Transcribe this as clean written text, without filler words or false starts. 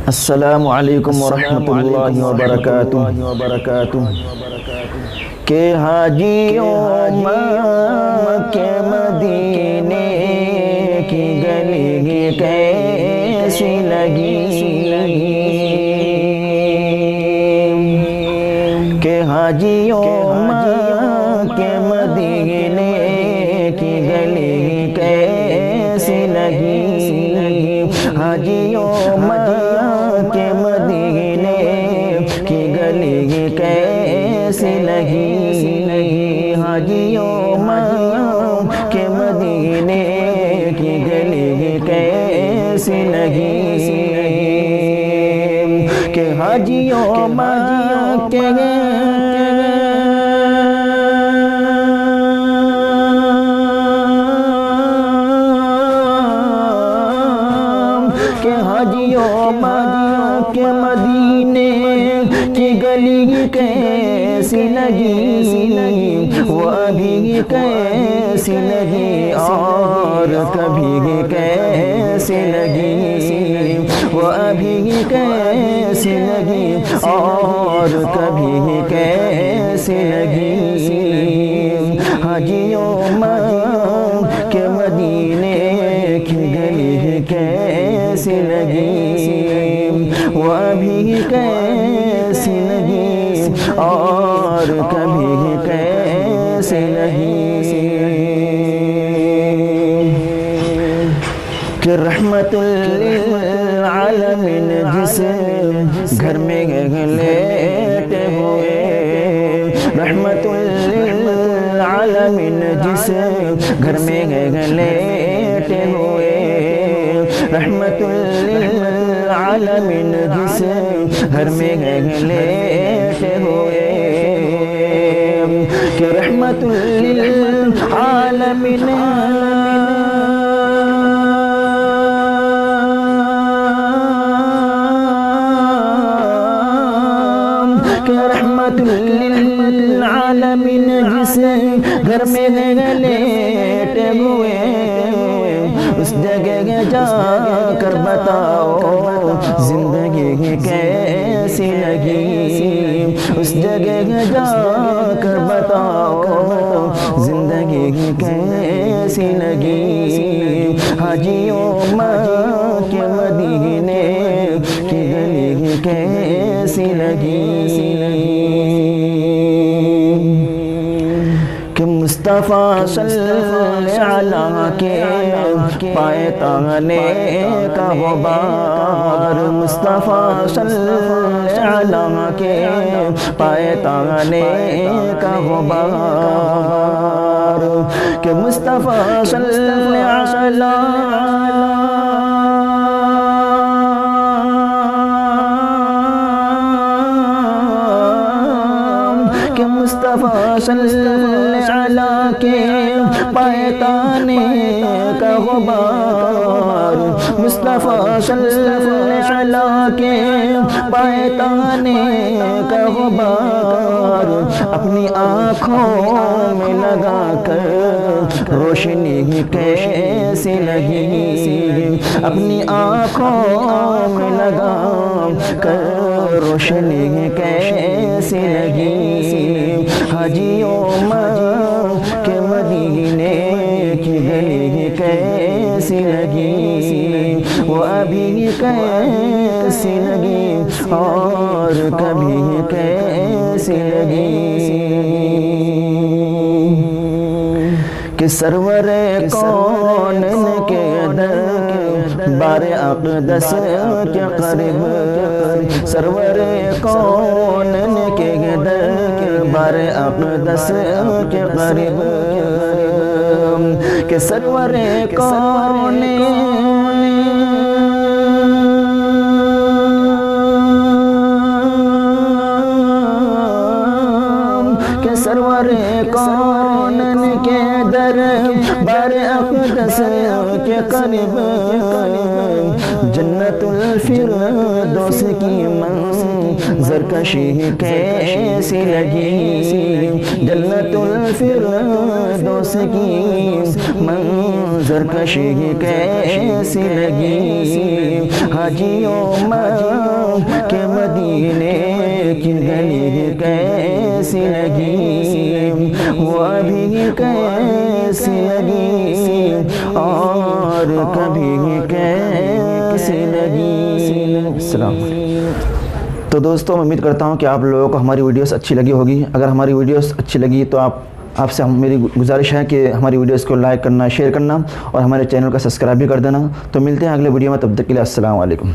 السلام علیکم ورحمۃ اللہ وبرکاتہ کہ حاجیوں مکہ مدینے کی گلی کیسی لگی، کہ حاجیوں مکہ مدینے کی گلی کیسی لگی، حاجیوں مکہ مدینے کی گلی کیسی لگی، حاجیوں مکہ مدینے کی گلی کیسی لگی، کہ حاجیوں مکہ کے مدینے کی گلی کیسی لگی، وہ ابھی کیسی لگی اور کبھی کیسی لگی، وہ ابھی کیسی لگی اور کبھی کیسی لگی، حاجیوں کے مدینے کی گلی کیسی لگی، وہ ابھی کیسی لگی اور کبھی کیسی لگی، کہ رحمت للعالمین جس گھر میں لیٹے ہوئے، رحمت للعالمین جس گھر میں لیٹے ہوئے، رحمت للعالمین جس گھر میں لیٹے ہوئے، کہ رحمت للعالمین کہ رحمت للعالمین جس گھر میں لیٹے ہوئے، اس جگہ جا کر بتاؤ زندگی کیسی لگی، اس جگہ جا کر بتاؤ زندگی کیسی لگی، حاجیوں مکہ مدینے کی گلی کیسی لگی، کہ مصطفیٰ صلی اللہ کے پائے تانے کا غبار، مصطفیٰ صلی اللہ کے پائے تانے کا غبار، کہ مصطفیٰ صلی اللہ کہ مصطفیٰ صلی اللہ کے پائے تانے کا غبار، مصطفیٰ صلی اللہ کے پائے تانے کا غبار، اپنی آنکھوں میں لگا کر روشنی کیسی لگی، اپنی آنکھوں میں لگا کر روشنی کیسی لگی، حاجیوں مکہ مدینے کی گلی کیسی لگی، وہ ابھی کیسی لگی اور کبھی کیسی لگی، کہ سرور کون کے دربار اقدس کے قریب، سرور کون کے دربار اقدس کے قریب، کہ سرور کون کہ سرور کون کے دربار اقدس کے قریب جنت الفردوس کی منظر کشی کیسی لگی، جنت الفردوس کی منظر کشی کیسی لگی، حاجیوں کے مدینے کی گلی کیسی لگی، وہ ابھی کیسی لگی اور کبھی کیسی لگی۔ السلام۔ تو دوستوں میں امید کرتا ہوں کہ آپ لوگوں کو ہماری ویڈیوز اچھی لگی ہوگی۔ اگر ہماری ویڈیوز اچھی لگی تو آپ سے میری گزارش ہے کہ ہماری ویڈیوز کو لائک کرنا، شیئر کرنا اور ہمارے چینل کا سبسکرائب بھی کر دینا۔ تو ملتے ہیں اگلے ویڈیو میں، تب تک کے لیے السلام علیکم۔